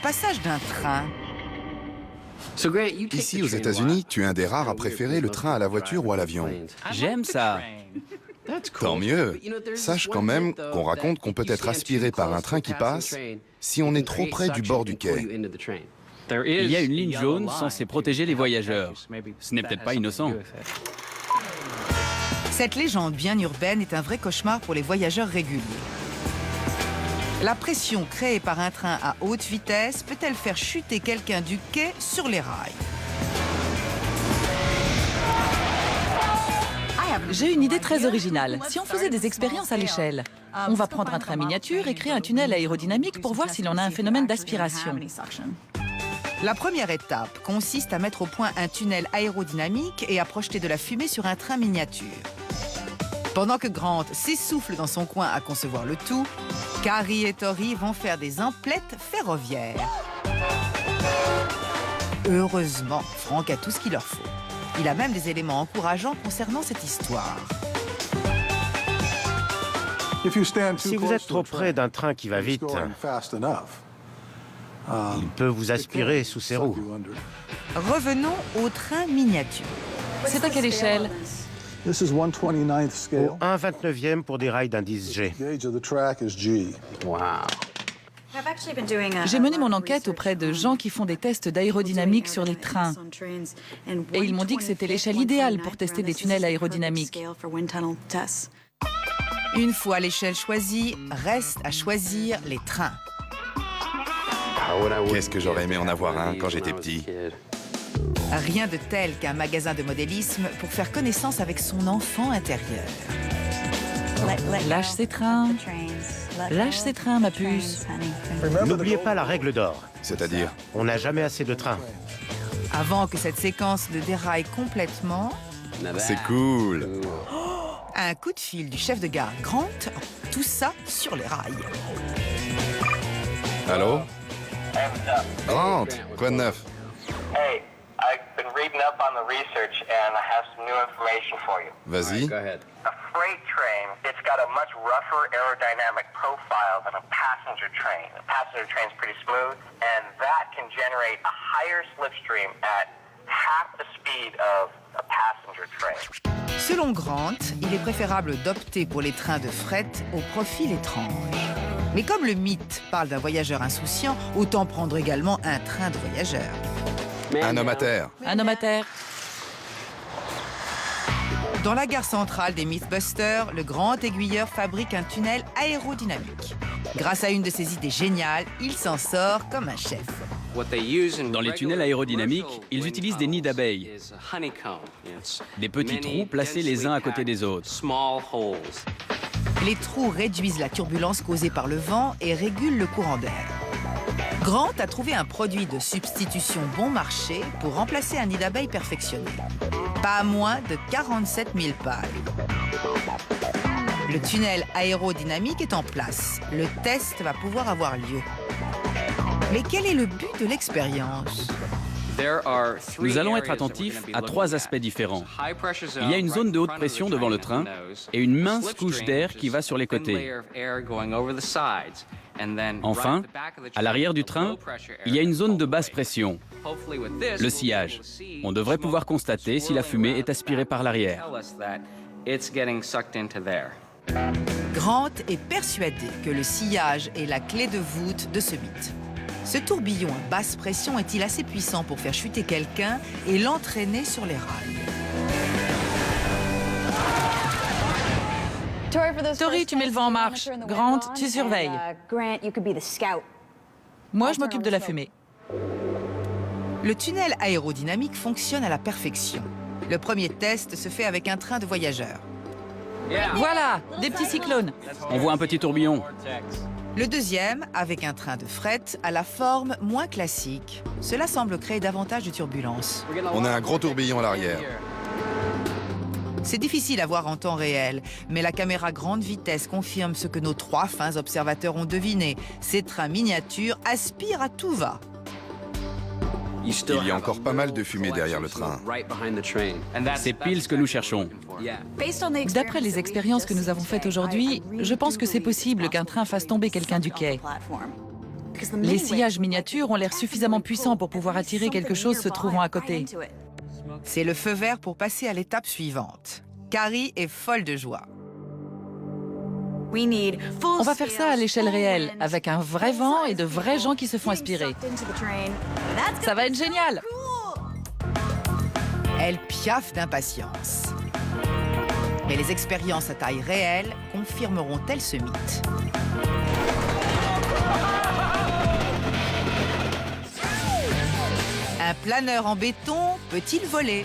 passage d'un train. Ici, aux États-Unis, tu es un des rares à préférer le train à la voiture ou à l'avion. J'aime ça. Tant mieux. Sache quand même qu'on raconte qu'on peut être aspiré par un train qui passe si on est trop près du bord du quai. Il y a une ligne jaune censée protéger les voyageurs. Ce n'est peut-être pas innocent. Cette légende bien urbaine est un vrai cauchemar pour les voyageurs réguliers. La pression créée par un train à haute vitesse peut-elle faire chuter quelqu'un du quai sur les rails? J'ai une idée très originale. Si on faisait des expériences à l'échelle, on va prendre un train miniature et créer un tunnel aérodynamique pour voir si l'on a un phénomène d'aspiration. La première étape consiste à mettre au point un tunnel aérodynamique et à projeter de la fumée sur un train miniature. Pendant que Grant s'essouffle dans son coin à concevoir le tout, Carrie et Tori vont faire des emplettes ferroviaires. Heureusement, Frank a tout ce qu'il leur faut. Il a même des éléments encourageants concernant cette histoire. Si vous êtes trop près d'un train qui va vite, il peut vous aspirer sous ses roues. Revenons au train miniature. C'est à quelle échelle? Au 1/29e pour des rails d'indice G. J'ai mené mon enquête auprès de gens qui font des tests d'aérodynamique sur les trains. Et ils m'ont dit que c'était l'échelle idéale pour tester des tunnels aérodynamiques. Une fois l'échelle choisie, reste à choisir les trains. Qu'est-ce que j'aurais aimé en avoir un quand j'étais petit. Rien de tel qu'un magasin de modélisme pour faire connaissance avec son enfant intérieur. Lâche ces trains. Lâche ces trains, ma puce. N'oubliez pas la règle d'or. C'est-à-dire, On n'a jamais assez de trains. Avant que cette séquence ne déraille complètement, c'est cool. un coup de fil du chef de gare Grant, tout ça sur les rails. Allô? Grant, quoi de neuf? Hey, I've been reading up on the research and I have some new information for you. Vas-y. A freight train, it's got a much rougher aerodynamic profile than a passenger train. A passenger train's pretty smooth, and that can generate a higher slipstream at half the speed of a passenger train. Selon Grant, il est préférable d'opter pour les trains de fret au profil étrange. Mais comme le mythe parle d'un voyageur insouciant, autant prendre également un train de voyageurs. Un homme à terre. Un homme à terre. Dans la gare centrale des Mythbusters, le grand aiguilleur fabrique un tunnel aérodynamique. Grâce à une de ses idées géniales, il s'en sort comme un chef. Dans les tunnels aérodynamiques, ils utilisent des nids d'abeilles. Des petits trous placés les uns à côté des autres. Les trous réduisent la turbulence causée par le vent et régulent le courant d'air. Grant a trouvé un produit de substitution bon marché pour remplacer un nid d'abeilles perfectionné. Pas moins de 47 000 pales. Le tunnel aérodynamique est en place. Le test va pouvoir avoir lieu. Mais quel est le but de l'expérience? Nous allons être attentifs à trois aspects différents. Il y a une zone de haute pression devant le train et une mince couche d'air qui va sur les côtés. Enfin, à l'arrière du train, il y a une zone de basse pression, le sillage. On devrait pouvoir constater si la fumée est aspirée par l'arrière. Grant est persuadé que le sillage est la clé de voûte de ce mythe. Ce tourbillon à basse pression est-il assez puissant pour faire chuter quelqu'un et l'entraîner sur les rails? Tori, tu mets le vent en marche. Grant, tu surveilles. Moi, je m'occupe de la fumée. Le tunnel aérodynamique fonctionne à la perfection. Le premier test se fait avec un train de voyageurs. Voilà, des petits cyclones. On voit un petit tourbillon. Le deuxième, avec un train de fret, à la forme moins classique. Cela semble créer davantage de turbulences. On a un gros tourbillon à l'arrière. C'est difficile à voir en temps réel, mais la caméra grande vitesse confirme ce que nos trois fins observateurs ont deviné. Ces trains miniatures aspirent à tout va. Il y a encore pas mal de fumée derrière le train. C'est pile ce que nous cherchons. D'après les expériences que nous avons faites aujourd'hui, je pense que c'est possible qu'un train fasse tomber quelqu'un du quai. Les sillages miniatures ont l'air suffisamment puissants pour pouvoir attirer quelque chose se trouvant à côté. C'est le feu vert pour passer à l'étape suivante. Carrie est folle de joie. On va faire ça à l'échelle réelle, avec un vrai vent et de vrais gens qui se font aspirer. Ça va être génial! Elle piaffe d'impatience. Mais les expériences à taille réelle confirmeront-elles ce mythe? Un planeur en béton peut-il voler?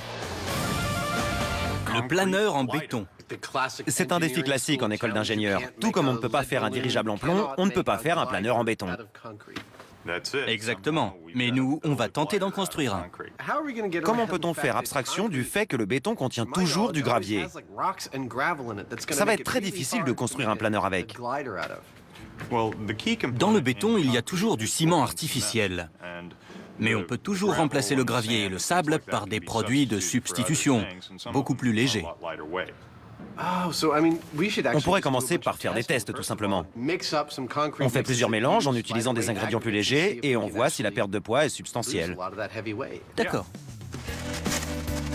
Le planeur en béton. C'est un défi classique en école d'ingénieur. Tout comme on ne peut pas faire un dirigeable en plomb, on ne peut pas faire un planeur en béton. Exactement. Mais nous, on va tenter d'en construire un. Comment peut-on faire abstraction du fait que le béton contient toujours du gravier? Ça va être très difficile de construire un planeur avec. Dans le béton, il y a toujours du ciment artificiel. Mais on peut toujours remplacer le gravier et le sable par des produits de substitution, beaucoup plus légers. On pourrait commencer par faire des tests, tout simplement. On fait plusieurs mélanges en utilisant des ingrédients plus légers et on voit si la perte de poids est substantielle. D'accord.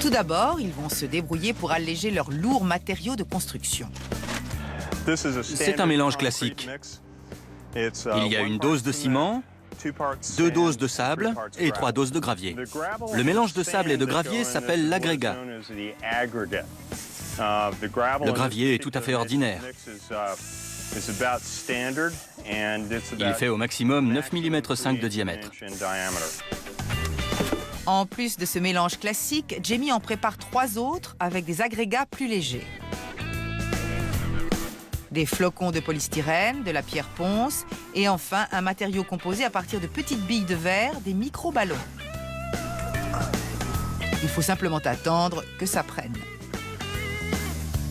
Tout d'abord, ils vont se débrouiller pour alléger leurs lourds matériaux de construction. C'est un mélange classique. Il y a une dose de ciment, 2 doses de sable et 3 doses de gravier. Le mélange de sable et de gravier s'appelle l'agrégat. Le gravier est tout à fait ordinaire. Il fait au maximum 9 mm 5 de diamètre. En plus de ce mélange classique, Jamie en prépare 3 autres avec des agrégats plus légers. Des flocons de polystyrène, de la pierre ponce et enfin un matériau composé à partir de petites billes de verre, des micro-ballons. Il faut simplement attendre que ça prenne.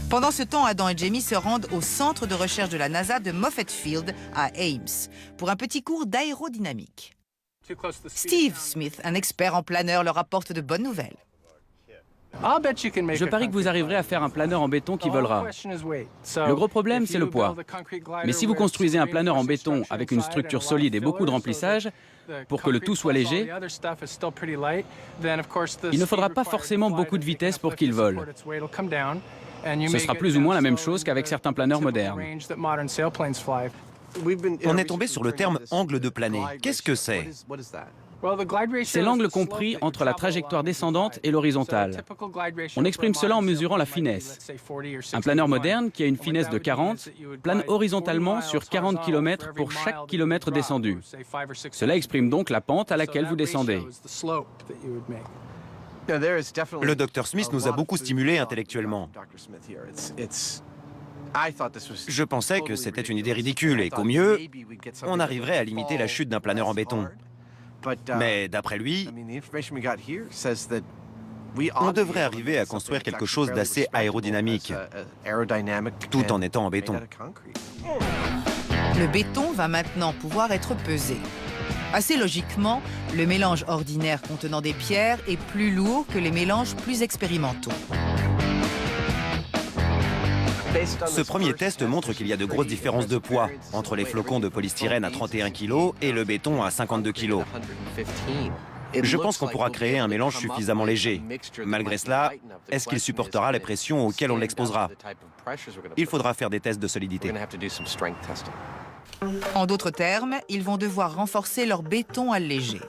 Pendant ce temps, Adam et Jamie se rendent au centre de recherche de la NASA de Moffett Field à Ames pour un petit cours d'aérodynamique. Steve Smith, un expert en planeur, leur apporte de bonnes nouvelles. Je parie que vous arriverez à faire un planeur en béton qui volera. Le gros problème, c'est le poids. Mais si vous construisez un planeur en béton avec une structure solide et beaucoup de remplissage, pour que le tout soit léger, il ne faudra pas forcément beaucoup de vitesse pour qu'il vole. Ce sera plus ou moins la même chose qu'avec certains planeurs modernes. On est tombé sur le terme « angle de planer ». Qu'est-ce que c'est? C'est l'angle compris entre la trajectoire descendante et l'horizontale. On exprime cela en mesurant la finesse. Un planeur moderne qui a une finesse de 40 plane horizontalement sur 40 km pour chaque kilomètre descendu. Cela exprime donc la pente à laquelle vous descendez. Le Dr Smith nous a beaucoup stimulés intellectuellement. Je pensais que c'était une idée ridicule et qu'au mieux, on arriverait à limiter la chute d'un planeur en béton. Mais d'après lui, on devrait arriver à construire quelque chose d'assez aérodynamique, tout en étant en béton. Le béton va maintenant pouvoir être pesé. Assez logiquement, le mélange ordinaire contenant des pierres est plus lourd que les mélanges plus expérimentaux. Ce premier test montre qu'il y a de grosses différences de poids entre les flocons de polystyrène à 31 kg et le béton à 52 kg. Je pense qu'on pourra créer un mélange suffisamment léger. Malgré cela, est-ce qu'il supportera les pressions auxquelles on l'exposera? Il faudra faire des tests de solidité. En d'autres termes, ils vont devoir renforcer leur béton allégé.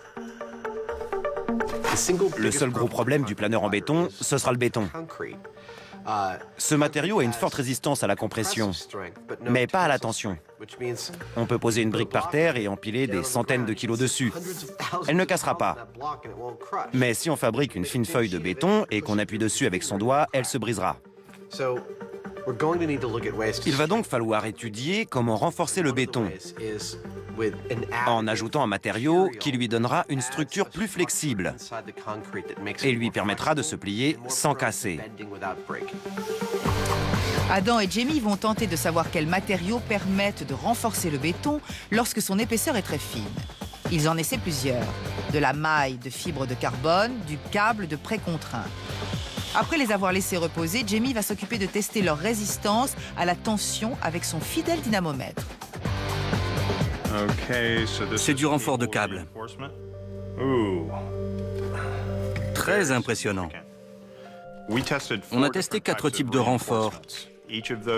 Le seul gros problème du planeur en béton, ce sera le béton. Ce matériau a une forte résistance à la compression, mais pas à la tension. On peut poser une brique par terre et empiler des centaines de kilos dessus. Elle ne cassera pas. Mais si on fabrique une fine feuille de béton et qu'on appuie dessus avec son doigt, elle se brisera. Il va donc falloir étudier comment renforcer le béton en ajoutant un matériau qui lui donnera une structure plus flexible et lui permettra de se plier sans casser. Adam et Jamie vont tenter de savoir quels matériaux permettent de renforcer le béton lorsque son épaisseur est très fine. Ils en essaient plusieurs. De la maille de fibre de carbone, du câble de précontraint. Après les avoir laissés reposer, Jamie va s'occuper de tester leur résistance à la tension avec son fidèle dynamomètre. C'est du renfort de câble. Très impressionnant. On a testé 4 types de renforts.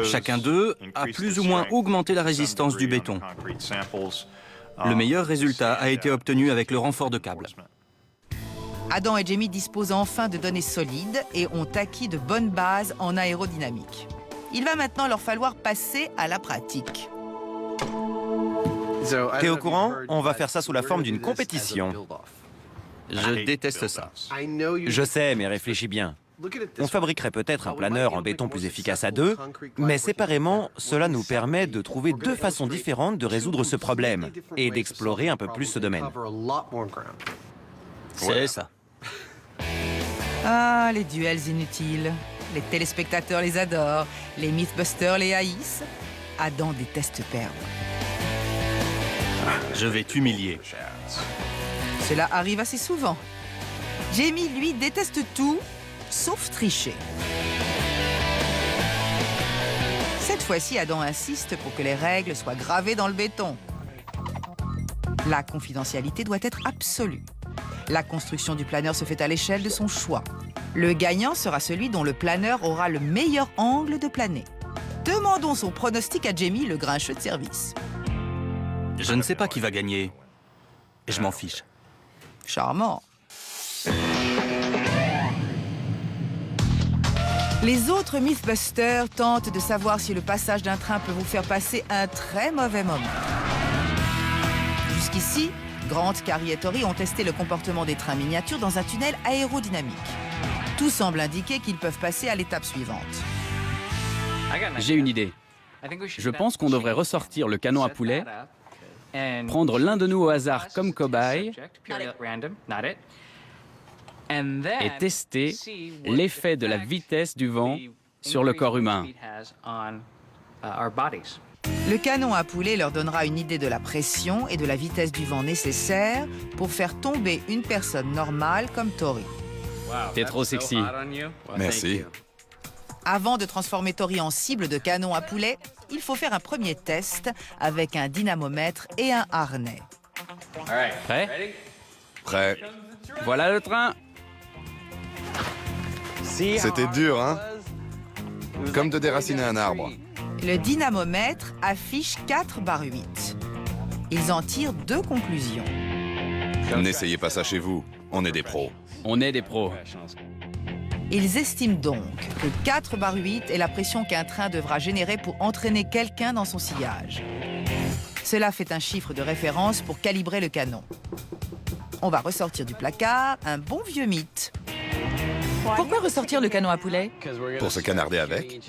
Chacun d'eux a plus ou moins augmenté la résistance du béton. Le meilleur résultat a été obtenu avec le renfort de câble. Adam et Jamie disposent enfin de données solides et ont acquis de bonnes bases en aérodynamique. Il va maintenant leur falloir passer à la pratique. T'es au courant? On va faire ça sous la forme d'une compétition. Je déteste ça. Je sais, mais réfléchis bien. On fabriquerait peut-être un planeur en béton plus efficace à deux, mais séparément, cela nous permet de trouver 2 façons différentes de résoudre ce problème et d'explorer un peu plus ce domaine. C'est ça. Ah, les duels inutiles. Les téléspectateurs les adorent, les Mythbusters les haïssent. Adam déteste perdre. Je vais t'humilier. Cela arrive assez souvent. Jamie, lui, déteste tout, sauf tricher. Cette fois-ci, Adam insiste pour que les règles soient gravées dans le béton. La confidentialité doit être absolue. La construction du planeur se fait à l'échelle de son choix. Le gagnant sera celui dont le planeur aura le meilleur angle de planer. Demandons son pronostic à Jamie, le grincheux de service. Je ne sais pas qui va gagner. Je m'en fiche. Charmant. Les autres Mythbusters tentent de savoir si le passage d'un train peut vous faire passer un très mauvais moment. Jusqu'ici, Grant, Carrie et Tori ont testé le comportement des trains miniatures dans un tunnel aérodynamique. Tout semble indiquer qu'ils peuvent passer à l'étape suivante. J'ai une idée. Je pense qu'on devrait ressortir le canon à poulet, prendre l'un de nous au hasard comme cobaye et tester l'effet de la vitesse du vent sur le corps humain. Le canon à poulet leur donnera une idée de la pression et de la vitesse du vent nécessaire pour faire tomber une personne normale comme Tori. T'es trop sexy. Merci. Avant de transformer Tori en cible de canon à poulet, il faut faire un premier test avec un dynamomètre et un harnais. Prêt? Prêt. Voilà le train. C'était dur, hein? Comme de déraciner un arbre. Le dynamomètre affiche 4/8. Ils en tirent 2 conclusions. N'essayez pas ça chez vous. On est des pros. On est des pros. Ils estiment donc que 4/8 est la pression qu'un train devra générer pour entraîner quelqu'un dans son sillage. Cela fait un chiffre de référence pour calibrer le canon. On va ressortir du placard un bon vieux mythe. Pourquoi ressortir le canon à poulet? Pour se canarder avec.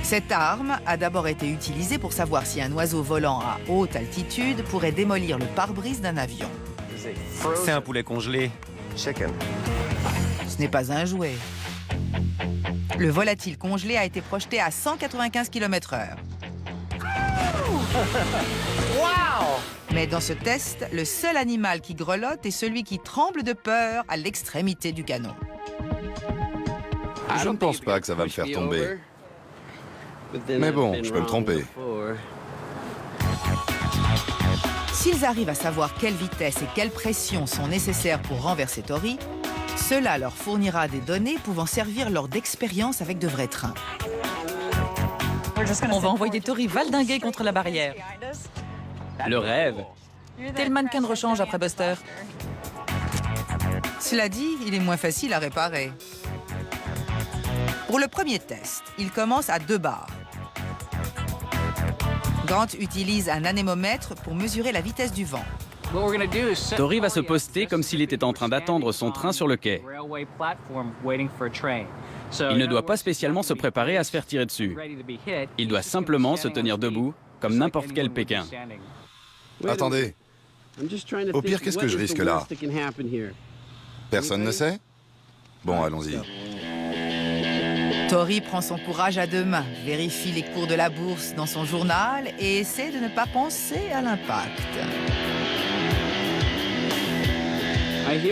Cette arme a d'abord été utilisée pour savoir si un oiseau volant à haute altitude pourrait démolir le pare-brise d'un avion. C'est un poulet congelé. Ce n'est pas un jouet. Le volatile congelé a été projeté à 195 km/h. Mais dans ce test, le seul animal qui grelotte est celui qui tremble de peur à l'extrémité du canon. Je ne pense pas que ça va me faire tomber. Mais bon, je peux me tromper. S'ils arrivent à savoir quelle vitesse et quelle pression sont nécessaires pour renverser Tori, cela leur fournira des données pouvant servir lors d'expériences avec de vrais trains. On va envoyer Tori valdinguer contre la barrière. Le rêve. T'es le mannequin de rechange après Buster. Cela dit, il est moins facile à réparer. Pour le premier test, il commence à 2 bars. Grant utilise un anémomètre pour mesurer la vitesse du vent. Tori va se poster comme s'il était en train d'attendre son train sur le quai. Il ne doit pas spécialement se préparer à se faire tirer dessus. Il doit simplement se tenir debout, comme n'importe quel Pékin. Attendez. Au pire, qu'est-ce que je risque là? Personne ne sait? Bon, allons-y. Tori prend son courage à 2 mains, vérifie les cours de la bourse dans son journal et essaie de ne pas penser à l'impact.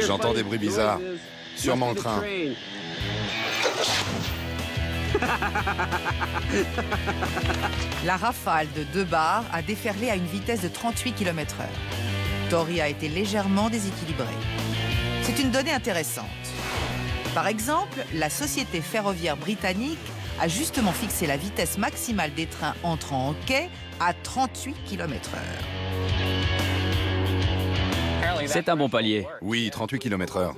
J'entends des bruits bizarres. Sûrement le train. La rafale de 2 barres a déferlé à une vitesse de 38 km/h. Tori a été légèrement déséquilibré. C'est une donnée intéressante. Par exemple, la société ferroviaire britannique a justement fixé la vitesse maximale des trains entrant en quai à 38 km/h. C'est un bon palier. Oui, 38 km/h.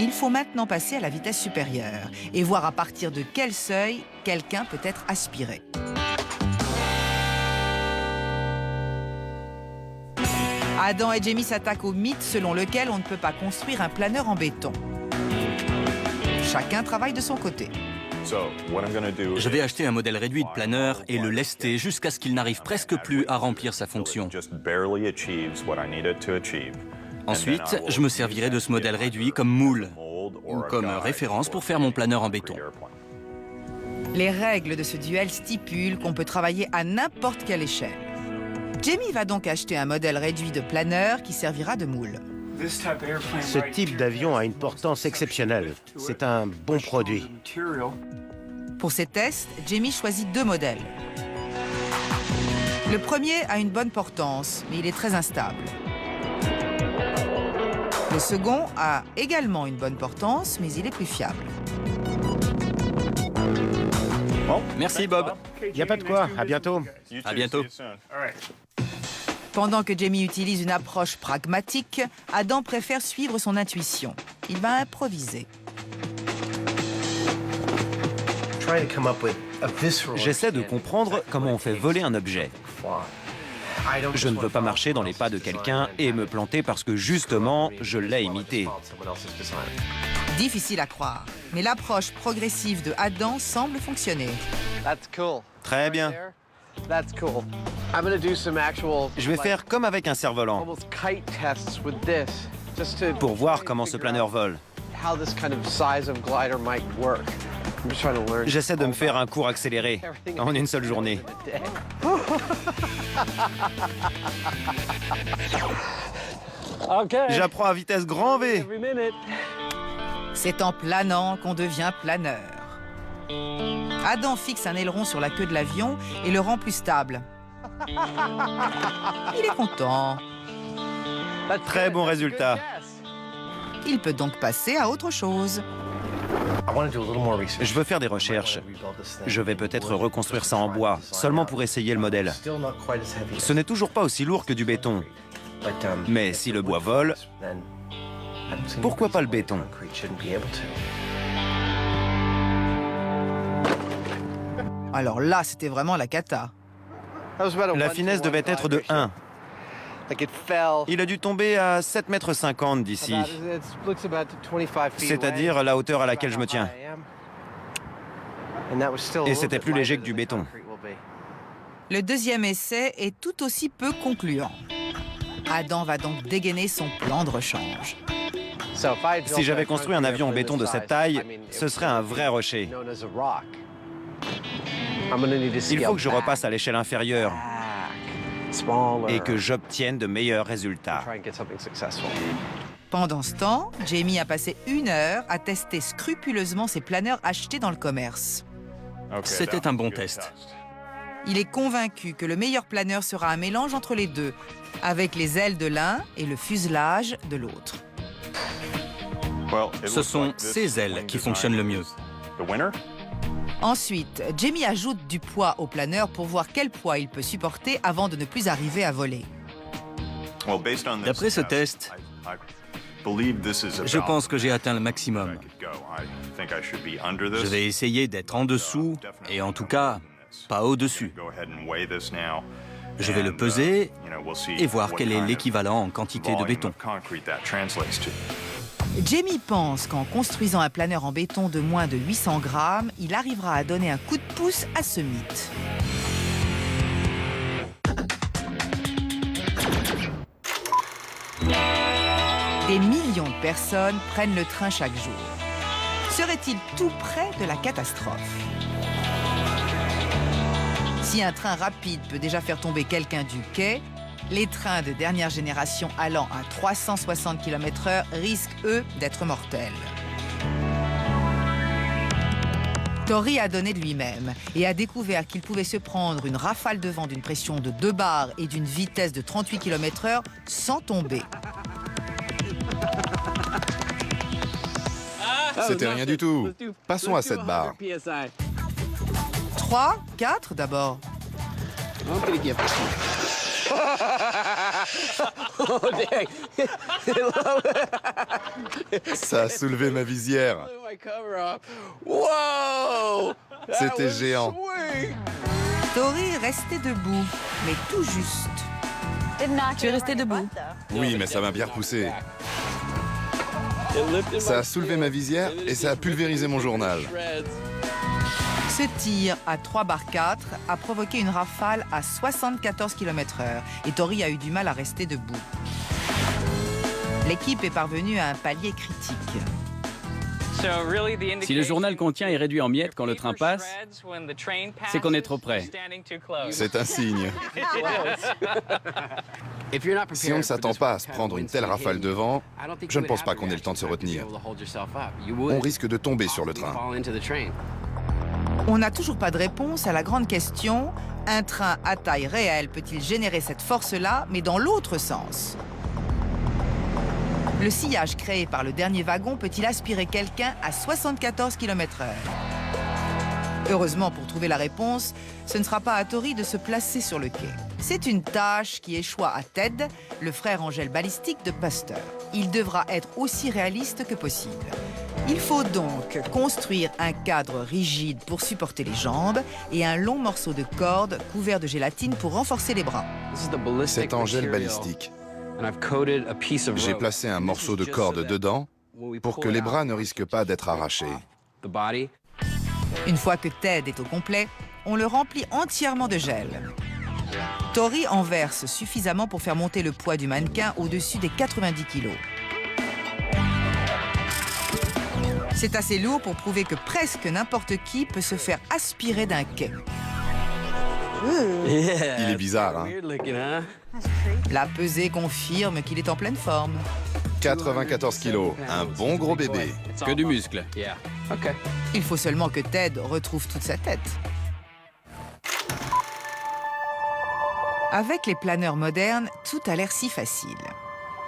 Il faut maintenant passer à la vitesse supérieure et voir à partir de quel seuil quelqu'un peut être aspiré. Adam et Jamie s'attaquent au mythe selon lequel on ne peut pas construire un planeur en béton. Chacun travaille de son côté. Je vais acheter un modèle réduit de planeur et le lester jusqu'à ce qu'il n'arrive presque plus à remplir sa fonction. Ensuite, je me servirai de ce modèle réduit comme moule ou comme référence pour faire mon planeur en béton. Les règles de ce duel stipulent qu'on peut travailler à n'importe quelle échelle. Jamie va donc acheter un modèle réduit de planeur qui servira de moule. Ce type d'avion a une portance exceptionnelle. C'est un bon produit. Pour ces tests, Jamie choisit 2 modèles. Le premier a une bonne portance, mais il est très instable. Le second a également une bonne portance, mais il est plus fiable. Bon, merci Bob. Il n'y a pas de quoi. À bientôt. À bientôt. Pendant que Jamie utilise une approche pragmatique, Adam préfère suivre son intuition. Il va improviser. J'essaie de comprendre comment on fait voler un objet. Je ne veux pas marcher dans les pas de quelqu'un et me planter parce que justement, je l'ai imité. Difficile à croire, mais l'approche progressive de Adam semble fonctionner. Très bien. Je vais faire comme avec un cerf-volant pour voir comment ce planeur vole. J'essaie de me faire un cours accéléré en une seule journée. J'apprends à vitesse grand V. C'est en planant qu'on devient planeur. Adam fixe un aileron sur la queue de l'avion et le rend plus stable. Il est content. Très bon résultat. Il peut donc passer à autre chose. Je veux faire des recherches. Je vais peut-être reconstruire ça en bois, seulement pour essayer le modèle. Ce n'est toujours pas aussi lourd que du béton. Mais si le bois vole, pourquoi pas le béton? Alors là, c'était vraiment la cata. La finesse devait être de 1. Il a dû tomber à 7,50 m d'ici, c'est-à-dire la hauteur à laquelle je me tiens. Et c'était plus léger que du béton. Le deuxième essai est tout aussi peu concluant. Adam va donc dégainer son plan de rechange. Si j'avais construit un avion en béton de cette taille, ce serait un vrai rocher. Il faut que je repasse à l'échelle inférieure et que j'obtienne de meilleurs résultats. Pendant ce temps, Jamie a passé 1 heure à tester scrupuleusement ses planeurs achetés dans le commerce. C'était un bon test. Il est convaincu que le meilleur planeur sera un mélange entre les deux, avec les ailes de l'un et le fuselage de l'autre. Ce sont ces ailes qui fonctionnent le mieux. Ensuite, Jamie ajoute du poids au planeur pour voir quel poids il peut supporter avant de ne plus arriver à voler. D'après ce test, je pense que j'ai atteint le maximum. Je vais essayer d'être en dessous et en tout cas, pas au-dessus. Je vais le peser et voir quel est l'équivalent en quantité de béton. Jamie pense qu'en construisant un planeur en béton de moins de 800 grammes, il arrivera à donner un coup de pouce à ce mythe. Des millions de personnes prennent le train chaque jour. Serait-il tout près de la catastrophe? Si un train rapide peut déjà faire tomber quelqu'un du quai, les trains de dernière génération allant à 360 km/h risquent, eux, d'être mortels. Tori a donné de lui-même et a découvert qu'il pouvait se prendre une rafale de vent d'une pression de 2 bars et d'une vitesse de 38 km/h sans tomber. C'était rien du tout. Passons à 7 bars. 3, 4 d'abord. Ça a soulevé ma visière. C'était géant. Tori restait debout, mais tout juste. Tu es resté debout. Oui, mais ça m'a bien repoussé. Ça a soulevé ma visière et ça a pulvérisé mon journal. Ce tir à 3 bars 4 a provoqué une rafale à 74 km/h et Tori a eu du mal à rester debout. L'équipe est parvenue à un palier critique. Si le journal qu'on tient est réduit en miettes quand le train passe, c'est qu'on est trop près. C'est un signe. Si on ne s'attend pas à se prendre une telle rafale de vent, je ne pense pas qu'on ait le temps de se retenir. On risque de tomber sur le train. On n'a toujours pas de réponse à la grande question, un train à taille réelle peut-il générer cette force-là, mais dans l'autre sens? Le sillage créé par le dernier wagon peut-il aspirer quelqu'un à 74 km/h? Heureusement, pour trouver la réponse, ce ne sera pas à Tori de se placer sur le quai. C'est une tâche qui échoua à Ted, le frère angel balistique de Buster. Il devra être aussi réaliste que possible. Il faut donc construire un cadre rigide pour supporter les jambes et un long morceau de corde couvert de gélatine pour renforcer les bras. C'est angel balistique. J'ai placé un morceau de corde dedans pour que les bras ne risquent pas d'être arrachés. Une fois que Ted est au complet, on le remplit entièrement de gel. Tori en verse suffisamment pour faire monter le poids du mannequin au-dessus des 90 kilos. C'est assez lourd pour prouver que presque n'importe qui peut se faire aspirer d'un quai. Il est bizarre, hein? La pesée confirme qu'il est en pleine forme. 94 kilos, un bon gros bébé. Que du muscle. Il faut seulement que Ted retrouve toute sa tête. Avec les planeurs modernes, tout a l'air si facile.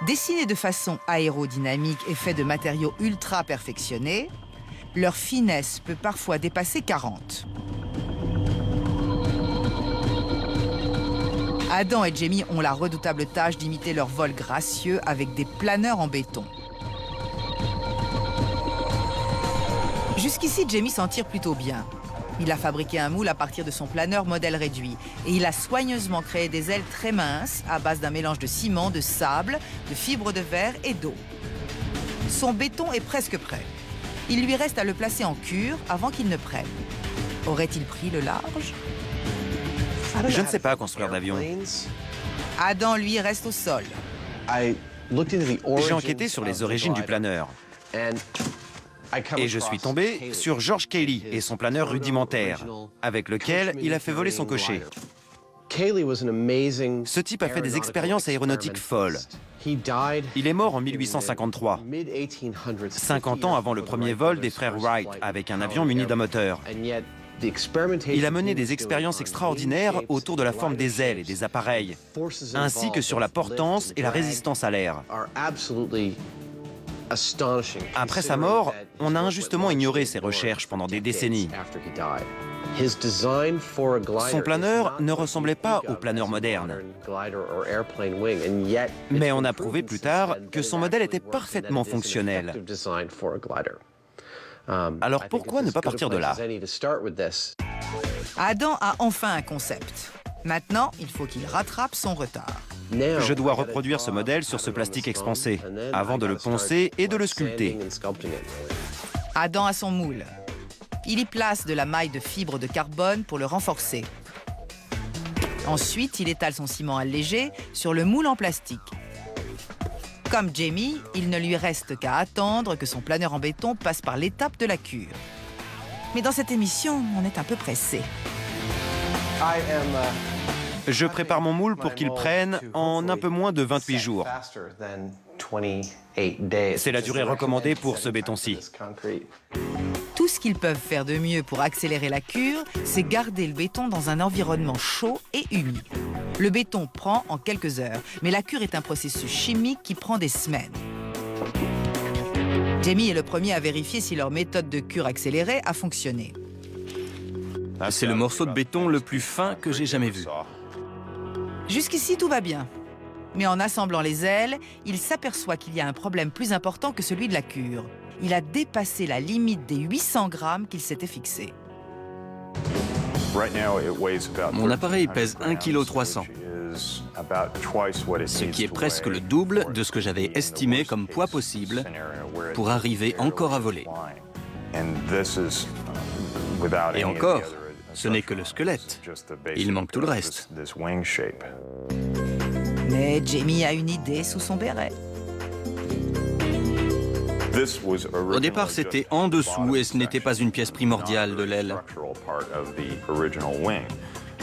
Dessinés de façon aérodynamique et faits de matériaux ultra perfectionnés, leur finesse peut parfois dépasser 40. Adam et Jamie ont la redoutable tâche d'imiter leur vol gracieux avec des planeurs en béton. Jusqu'ici, Jamie s'en tire plutôt bien. Il a fabriqué un moule à partir de son planeur modèle réduit et il a soigneusement créé des ailes très minces à base d'un mélange de ciment, de sable, de fibres de verre et d'eau. Son béton est presque prêt. Il lui reste à le placer en cure avant qu'il ne prenne. Aurait-il pris le large? Je ne sais pas construire d'avion. Adam, lui, reste au sol. J'ai enquêté sur les origines du planeur. Et je suis tombé sur George Cayley et son planeur rudimentaire, avec lequel il a fait voler son cocher. Ce type a fait des expériences aéronautiques folles. Il est mort en 1853, 50 ans avant le premier vol des frères Wright avec un avion muni d'un moteur. Il a mené des expériences extraordinaires autour de la forme des ailes et des appareils, ainsi que sur la portance et la résistance à l'air. Après sa mort, on a injustement ignoré ses recherches pendant des décennies. Son planeur ne ressemblait pas au planeur moderne. Mais on a prouvé plus tard que son modèle était parfaitement fonctionnel. Alors pourquoi ne pas partir de là? Adam a enfin un concept. Maintenant, il faut qu'il rattrape son retard. Je dois reproduire ce modèle sur ce plastique expansé, avant de le poncer et de le sculpter. Adam a son moule. Il y place de la maille de fibre de carbone pour le renforcer. Ensuite, il étale son ciment allégé sur le moule en plastique. Comme Jamie, il ne lui reste qu'à attendre que son planeur en béton passe par l'étape de la cure. Mais dans cette émission, on est un peu pressé. Je prépare mon moule pour qu'il prenne en un peu moins de 28 jours. C'est la durée recommandée pour ce béton-ci. Tout ce qu'ils peuvent faire de mieux pour accélérer la cure, c'est garder le béton dans un environnement chaud et humide. Le béton prend en quelques heures, mais la cure est un processus chimique qui prend des semaines. Jamie est le premier à vérifier si leur méthode de cure accélérée a fonctionné. C'est le morceau de béton le plus fin que j'ai jamais vu. Jusqu'ici, tout va bien. Mais en assemblant les ailes, il s'aperçoit qu'il y a un problème plus important que celui de la cure. Il a dépassé la limite des 800 grammes qu'il s'était fixé. Mon appareil pèse 1,3 kg, ce qui est presque le double de ce que j'avais estimé comme poids possible pour arriver encore à voler. Et encore, ce n'est que le squelette. Il manque tout le reste. Mais Jamie a une idée sous son béret. Au départ, c'était en dessous et ce n'était pas une pièce primordiale de l'aile.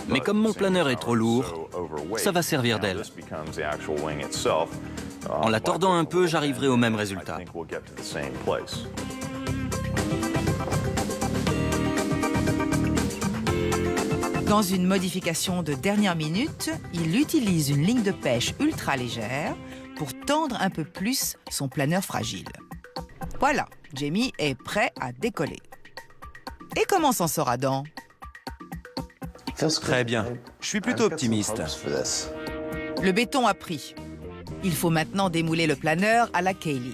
Mais comme mon planeur est trop lourd, ça va servir d'aile. En la tordant un peu, j'arriverai au même résultat. Dans une modification de dernière minute, il utilise une ligne de pêche ultra légère pour tendre un peu plus son planeur fragile. Voilà, Jamie est prêt à décoller. Et comment s'en sort Adam? Très bien. Je suis plutôt optimiste. Le béton a pris. Il faut maintenant démouler le planeur à la Cayley.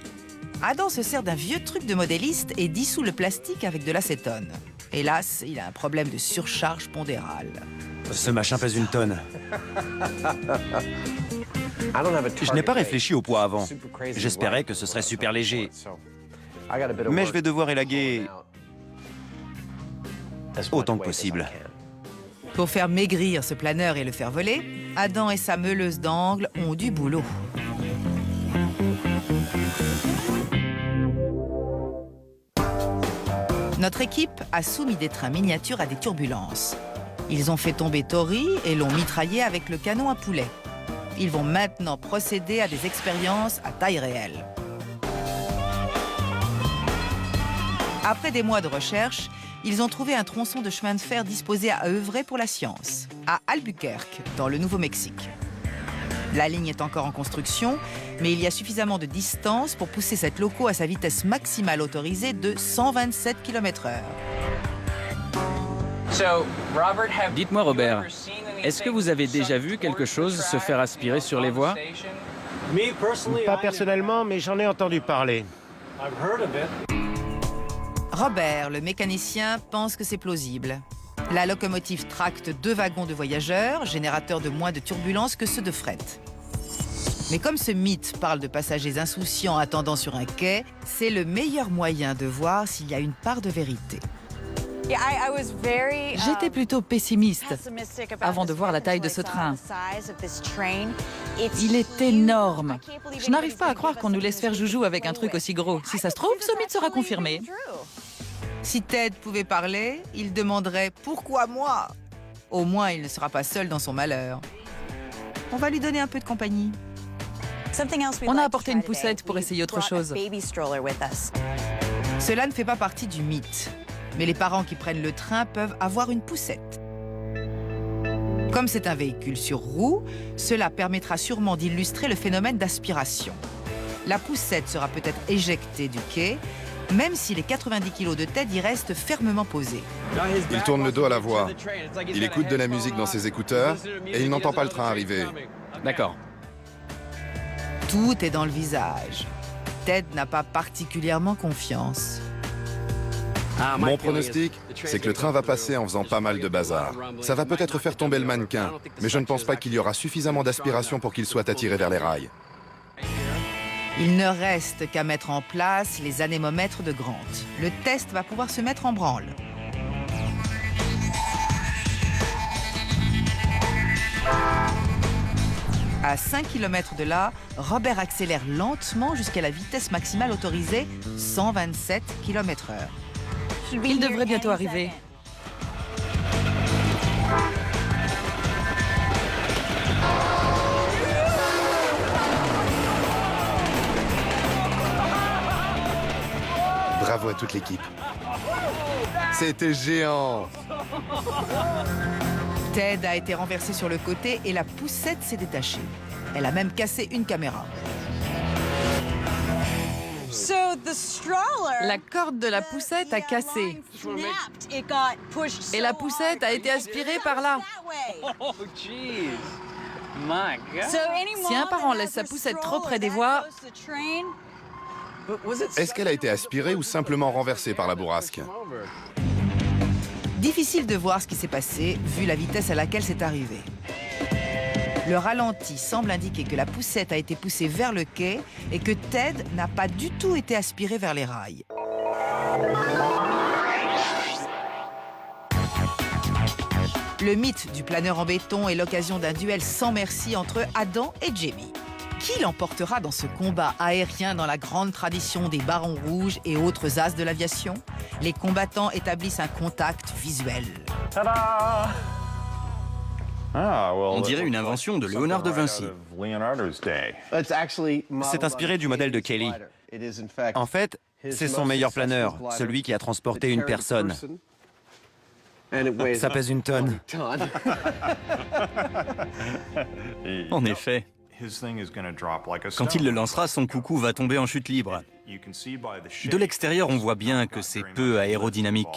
Adam se sert d'un vieux truc de modéliste et dissout le plastique avec de l'acétone. Hélas, il a un problème de surcharge pondérale. Ce machin pèse une tonne. Je n'ai pas réfléchi au poids avant. J'espérais que ce serait super léger. Mais je vais devoir élaguer autant que possible. Pour faire maigrir ce planeur et le faire voler, Adam et sa meuleuse d'angle ont du boulot. Notre équipe a soumis des trains miniatures à des turbulences. Ils ont fait tomber Tori et l'ont mitraillé avec le canon à poulet. Ils vont maintenant procéder à des expériences à taille réelle. Après des mois de recherche, ils ont trouvé un tronçon de chemin de fer disposé à œuvrer pour la science, à Albuquerque, dans le Nouveau-Mexique. La ligne est encore en construction, mais il y a suffisamment de distance pour pousser cette loco à sa vitesse maximale autorisée de 127 km/h. Dites-moi, Robert, est-ce que vous avez déjà vu quelque chose se faire aspirer sur les voies? Pas personnellement, mais j'en ai entendu parler. Robert, le mécanicien, pense que c'est plausible. La locomotive tracte 2 wagons de voyageurs, générateurs de moins de turbulences que ceux de fret. Mais comme ce mythe parle de passagers insouciants attendant sur un quai, c'est le meilleur moyen de voir s'il y a une part de vérité. J'étais plutôt pessimiste avant de voir la taille de ce train. Il est énorme. Je n'arrive pas à croire qu'on nous laisse faire joujou avec un truc aussi gros. Si ça se trouve, ce mythe sera confirmé. Si Ted pouvait parler, il demanderait « Pourquoi moi ?» Au moins, il ne sera pas seul dans son malheur. On va lui donner un peu de compagnie. On a apporté une poussette pour essayer autre chose. Cela ne fait pas partie du mythe. Mais les parents qui prennent le train peuvent avoir une poussette. Comme c'est un véhicule sur roues, cela permettra sûrement d'illustrer le phénomène d'aspiration. La poussette sera peut-être éjectée du quai, même si les 90 kg de Ted y restent fermement posés. Il tourne le dos à la voie. Il écoute de la musique dans ses écouteurs et il n'entend pas le train arriver. D'accord. Tout est dans le visage. Ted n'a pas particulièrement confiance. Mon pronostic, c'est que le train va passer en faisant pas mal de bazar. Ça va peut-être faire tomber le mannequin, mais je ne pense pas qu'il y aura suffisamment d'aspiration pour qu'il soit attiré vers les rails. Il ne reste qu'à mettre en place les anémomètres de Grant. Le test va pouvoir se mettre en branle. À 5 km de là, Robert accélère lentement jusqu'à la vitesse maximale autorisée, 127 km/h. Il devrait bientôt arriver. Bravo à toute l'équipe. C'était géant. Ted a été renversé sur le côté et la poussette s'est détachée. Elle a même cassé une caméra. La corde de la poussette a cassé. Et la poussette a été aspirée par là. Si un parent laisse sa poussette trop près des voies, Est-ce qu'elle a été aspirée ou simplement renversée par la bourrasque? Difficile de voir ce qui s'est passé, vu la vitesse à laquelle c'est arrivé. Le ralenti semble indiquer que la poussette a été poussée vers le quai et que Ted n'a pas du tout été aspiré vers les rails. Le mythe du planeur en béton est l'occasion d'un duel sans merci entre Adam et Jamie. Qui l'emportera dans ce combat aérien dans la grande tradition des barons rouges et autres as de l'aviation? Les combattants établissent un contact visuel. On dirait une invention de Léonard de Vinci. C'est inspiré du modèle de Kelly. En fait, c'est son meilleur planeur, celui qui a transporté une personne. Ça pèse une tonne. En effet. Quand il le lancera, son coucou va tomber en chute libre. De l'extérieur, on voit bien que c'est peu aérodynamique.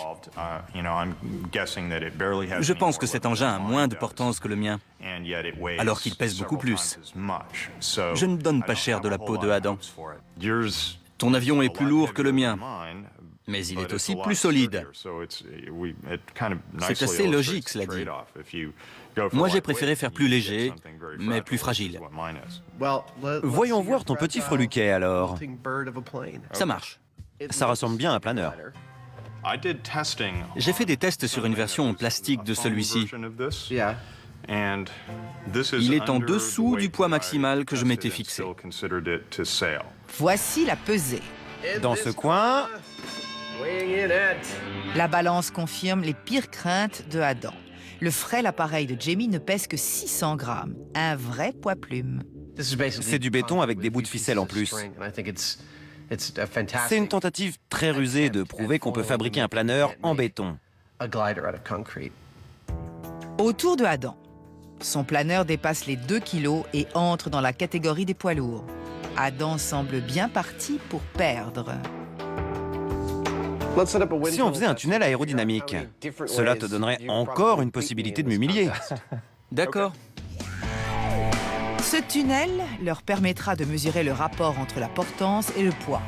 Je pense que cet engin a moins de portance que le mien, alors qu'il pèse beaucoup plus. Je ne donne pas cher de la peau de Adam. Ton avion est plus lourd que le mien, mais il est aussi plus solide. C'est assez logique, cela dit. Moi, j'ai préféré faire plus léger, mais plus fragile. Voyons voir ton petit freluquet, alors. Ça marche. Ça ressemble bien à un planeur. J'ai fait des tests sur une version en plastique de celui-ci. Il est en dessous du poids maximal que je m'étais fixé. Voici la pesée. Dans ce coin, La balance confirme les pires craintes de Adam. Le frêle appareil de Jamie ne pèse que 600 grammes. Un vrai poids-plume. c'est du béton avec des bouts de ficelle en plus. C'est une tentative très rusée de prouver qu'on peut fabriquer un planeur en béton. Autour de Adam. Son planeur dépasse les 2 kilos et entre dans la catégorie des poids lourds. Adam semble bien parti pour perdre. Si on faisait un tunnel aérodynamique, cela te donnerait encore une possibilité de m'humilier. D'accord. Ce tunnel leur permettra de mesurer le rapport entre la portance et le poids.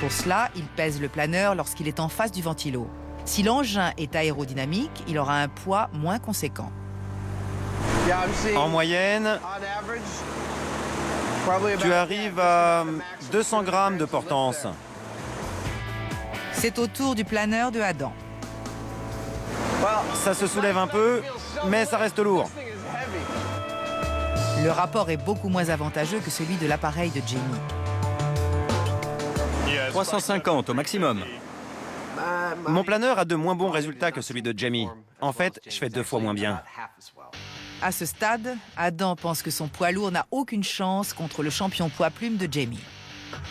Pour cela, ils pèsent le planeur lorsqu'il est en face du ventilo. Si l'engin est aérodynamique, il aura un poids moins conséquent. En moyenne, tu arrives à 200 grammes de portance. C'est au tour du planeur de Adam. Ça se soulève un peu, mais ça reste lourd. Le rapport est beaucoup moins avantageux que celui de l'appareil de Jamie. 350 au maximum. Mon planeur a de moins bons résultats que celui de Jamie. En fait, je fais 2 fois moins bien. À ce stade, Adam pense que son poids lourd n'a aucune chance contre le champion poids-plume de Jamie.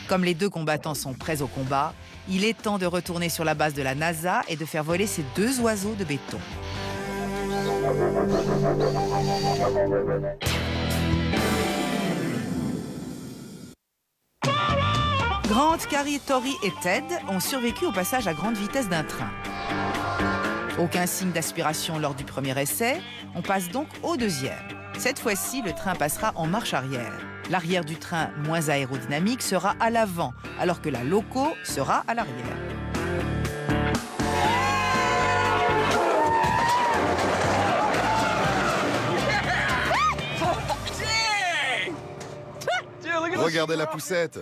Comme les deux combattants sont prêts au combat, il est temps de retourner sur la base de la NASA et de faire voler ces 2 oiseaux de béton. Grant, Carrie, Tori et Ted ont survécu au passage à grande vitesse d'un train. Aucun signe d'aspiration lors du premier essai, on passe donc au deuxième. Cette fois-ci, le train passera en marche arrière. L'arrière du train, moins aérodynamique, sera à l'avant, alors que la loco sera à l'arrière. Regardez la poussette.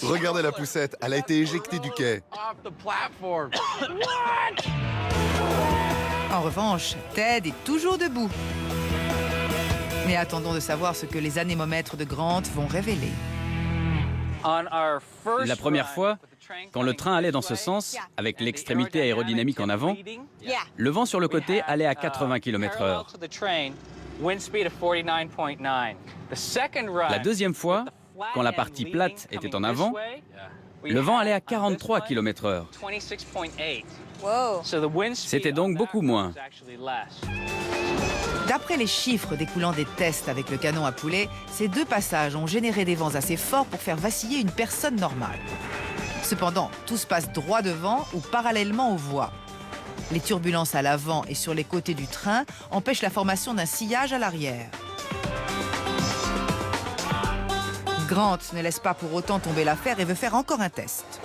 Regardez la poussette, elle a été éjectée du quai. En revanche, Ted est toujours debout. Mais attendons de savoir ce que les anémomètres de Grant vont révéler. La première fois, quand le train allait dans ce sens, avec l'extrémité aérodynamique en avant, le vent sur le côté allait à 80 km/h. La deuxième fois, quand la partie plate était en avant, Le vent allait à 43 km/h. C'était donc beaucoup moins. D'après les chiffres découlant des tests avec le canon à poulet, ces deux passages ont généré des vents assez forts pour faire vaciller une personne normale. Cependant, tout se passe droit devant ou parallèlement aux voies. Les turbulences à l'avant et sur les côtés du train empêchent la formation d'un sillage à l'arrière. Grant ne laisse pas pour autant tomber l'affaire et veut faire encore un test.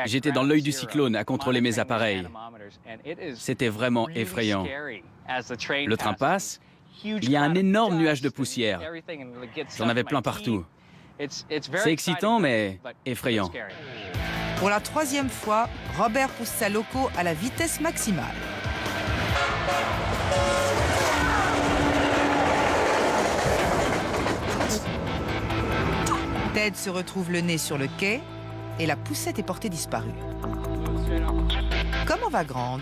J'étais dans l'œil du cyclone à contrôler mes appareils. C'était vraiment effrayant. Le train passe, il y a un énorme nuage de poussière. J'en avais plein partout. C'est excitant, mais effrayant. Pour la troisième fois, Robert pousse sa loco à la vitesse maximale. Ted se retrouve le nez sur le quai et la poussette est portée disparue. Comment va Grant?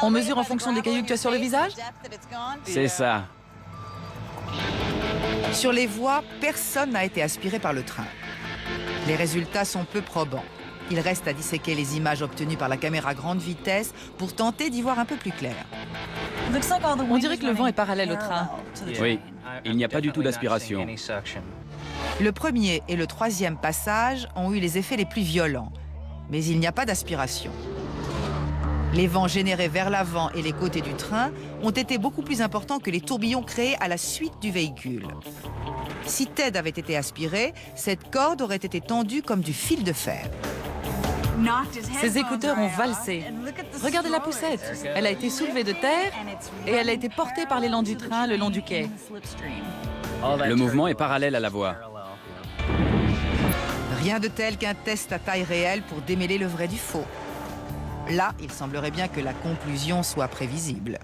On mesure en fonction des cailloux que tu as sur le visage? C'est ça. Sur les voies, personne n'a été aspiré par le train. Les résultats sont peu probants. Il reste à disséquer les images obtenues par la caméra grande vitesse pour tenter d'y voir un peu plus clair. On dirait que le vent est parallèle au train. Oui, il n'y a pas du tout d'aspiration. Le premier et le troisième passage ont eu les effets les plus violents, mais il n'y a pas d'aspiration. Les vents générés vers l'avant et les côtés du train ont été beaucoup plus importants que les tourbillons créés à la suite du véhicule. Si Ted avait été aspiré, cette corde aurait été tendue comme du fil de fer. Ses écouteurs ont valsé. Regardez la poussette. Elle a été soulevée de terre et elle a été portée par l'élan du train le long du quai. Le mouvement est parallèle à la voie. Rien de tel qu'un test à taille réelle pour démêler le vrai du faux. Là, il semblerait bien que la conclusion soit prévisible.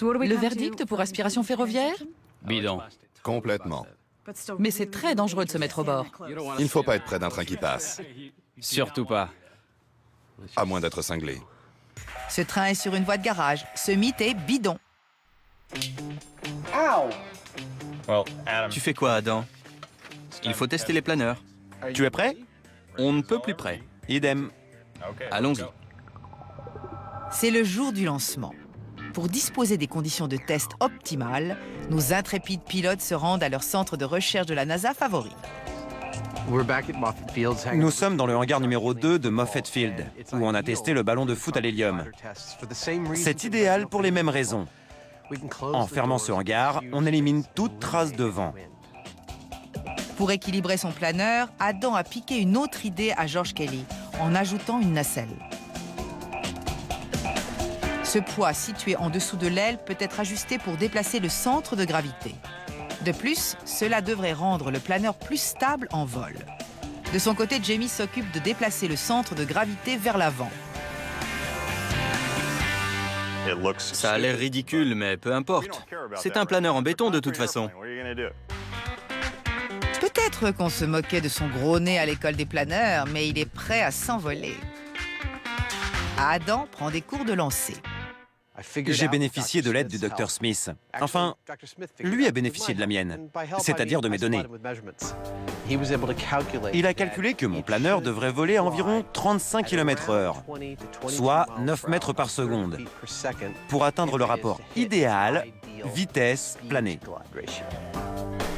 Le verdict pour aspiration ferroviaire? Bidon. Complètement. Mais c'est très dangereux de se mettre au bord. Il ne faut pas être près d'un train qui passe, Surtout pas. à moins d'être cinglé. Ce train est sur une voie de garage. Ce mythe est bidon. Tu fais quoi, Adam? Il faut tester les planeurs. Tu es prêt? On ne peut plus près. Idem. Allons-y. C'est le jour du lancement. Pour disposer des conditions de test optimales, nos intrépides pilotes se rendent à leur centre de recherche de la NASA favori. Nous sommes dans le hangar numéro 2 de Moffett Field, où on a testé le ballon de foot à l'hélium. C'est idéal pour les mêmes raisons. En fermant ce hangar, on élimine toute trace de vent. Pour équilibrer son planeur, Adam a piqué une autre idée à George Kelly, en ajoutant une nacelle. Ce poids situé en dessous de l'aile peut être ajusté pour déplacer le centre de gravité. De plus, cela devrait rendre le planeur plus stable en vol. De son côté, Jamie s'occupe de déplacer le centre de gravité vers l'avant. Ça a l'air ridicule, mais peu importe. C'est un planeur en béton de toute façon. Peut-être qu'on se moquait de son gros nez à l'école des planeurs, mais il est prêt à s'envoler. Adam prend des cours de lancer. J'ai bénéficié de l'aide du Dr Smith. Enfin, lui a bénéficié de la mienne, c'est-à-dire de mes données. Il a calculé que mon planeur devrait voler à environ 35 km/h, soit 9 mètres par seconde, pour atteindre le rapport idéal vitesse planée.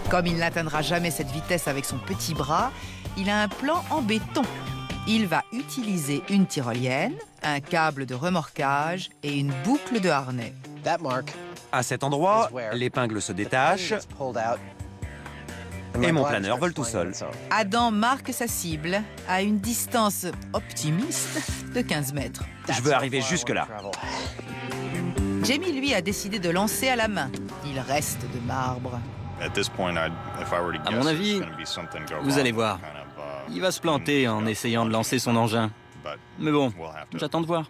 Comme il n'atteindra jamais cette vitesse avec son petit bras, il a un plan en béton. Il va utiliser une tyrolienne, un câble de remorquage et une boucle de harnais. À cet endroit, l'épingle se détache et mon planeur vole tout seul. Adam marque sa cible à une distance optimiste de 15 mètres. Je veux arriver jusque-là. Jamie, lui, a décidé de lancer à la main. Il reste de marbre. À mon avis, vous allez voir. Il va se planter en essayant de lancer son engin. Mais bon, j'attends de voir.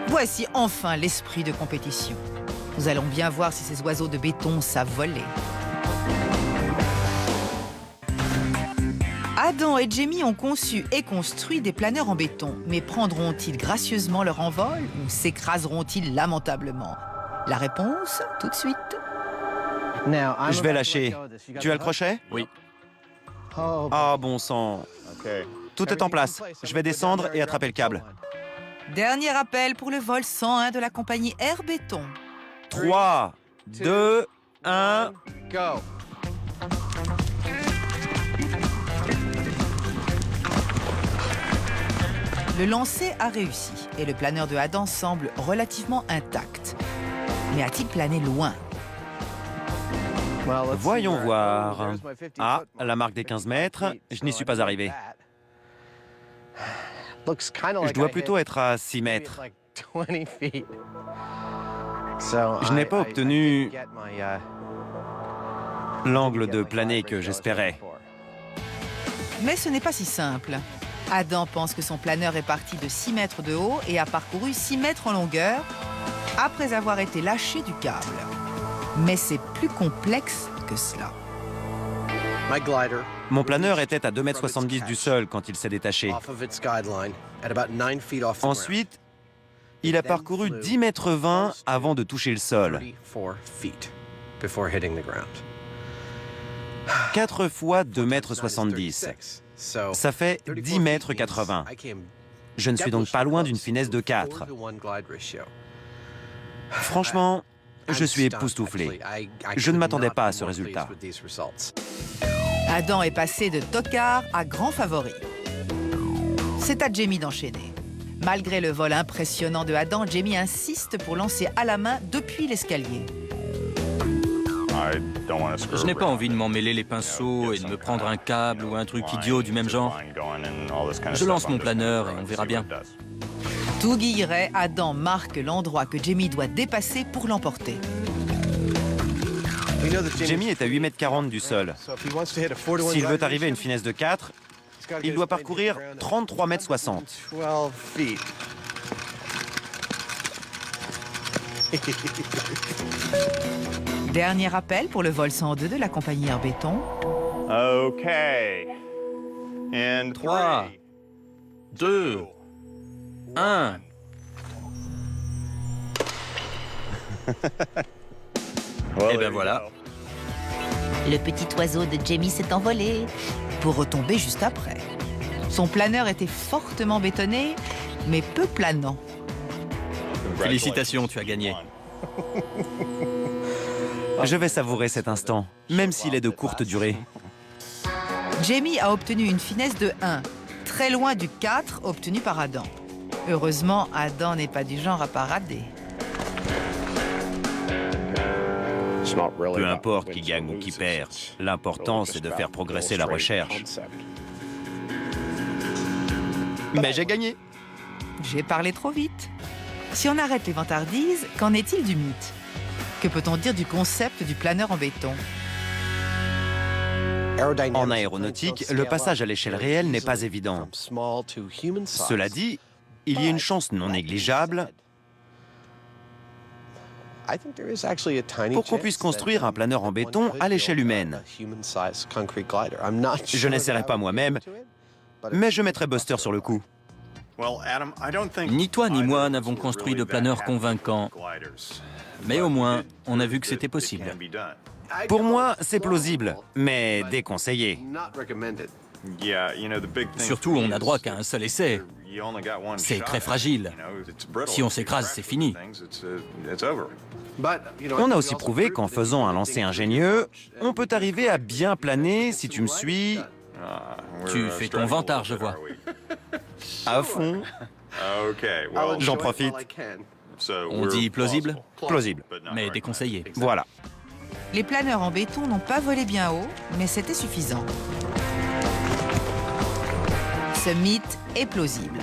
Voici enfin l'esprit de compétition. Nous allons bien voir si ces oiseaux de béton savent voler. Adam et Jamie ont conçu et construit des planeurs en béton, mais prendront-ils gracieusement leur envol ou s'écraseront-ils lamentablement? La réponse, tout de suite. Je vais lâcher. Tu as le crochet? Oui. Ah, bon sang. Tout est en place. Je vais descendre et attraper le câble. Dernier appel pour le vol 101 de la compagnie Air Béton. 3, 2, 1... Go. Le lancer a réussi et le planeur de Adam semble relativement intact. Mais a-t-il plané loin? Voyons voir. Ah, la marque des 15 mètres, je n'y suis pas arrivé. Je dois plutôt être à 6 mètres. Je n'ai pas obtenu l'angle de planer que j'espérais. Mais ce n'est pas si simple. Adam pense que son planeur est parti de 6 mètres de haut et a parcouru 6 mètres en longueur après avoir été lâché du câble. Mais c'est plus complexe que cela. Mon planeur était à 2,70 m du sol quand il s'est détaché. Ensuite, il a parcouru 10,20 m avant de toucher le sol. 4 fois 2,70 m. Ça fait 10,80 m. Je ne suis donc pas loin d'une finesse de 4. Franchement, je suis époustouflé. Je ne m'attendais pas à ce résultat. Adam est passé de tocard à grand favori. C'est à Jamie d'enchaîner. Malgré le vol impressionnant de Adam, Jamie insiste pour lancer à la main depuis l'escalier. Je n'ai pas envie de m'emmêler les pinceaux et de me prendre un câble ou un truc idiot du même genre. Je lance mon planeur et on verra bien. Tout guillerait, Adam marque l'endroit que Jamie doit dépasser pour l'emporter. Jamie est à 8,40 m du sol. S'il veut arriver à une finesse de 4, il doit parcourir 33,60 m. Dernier appel pour le vol 102 de la compagnie Air Béton. 3, 2, 1. Et ben voilà. Le petit oiseau de Jamie s'est envolé pour retomber juste après. Son planeur était fortement bétonné, mais peu planant. Félicitations, tu as gagné. Je vais savourer cet instant, même s'il est de courte durée. Jamie a obtenu une finesse de 1, très loin du 4 obtenu par Adam. Heureusement, Adam n'est pas du genre à parader. Peu importe qui gagne ou qui perd, l'important c'est de faire progresser la recherche. Mais j'ai gagné. J'ai parlé trop vite. Si on arrête les vantardises, qu'en est-il du mythe? Que peut-on dire du concept du planeur en béton? En aéronautique, le passage à l'échelle réelle n'est pas évident. Cela dit, il y a une chance non négligeable pour qu'on puisse construire un planeur en béton à l'échelle humaine. Je n'essaierai pas moi-même, mais je mettrai Buster sur le coup. Ni toi ni moi n'avons construit de planeur convaincant. Mais au moins, on a vu que c'était possible. Pour moi, c'est plausible, mais déconseillé. Surtout, on n'a droit qu'à un seul essai. C'est très fragile. Si on s'écrase, c'est fini. On a aussi prouvé qu'en faisant un lancer ingénieux, on peut arriver à bien planer si tu me suis... Tu fais ton vantard, je vois. À fond. J'en profite. On dit plausible? Plausible. Mais déconseillé. Voilà. Les planeurs en béton n'ont pas volé bien haut, mais c'était suffisant. Ce mythe est plausible.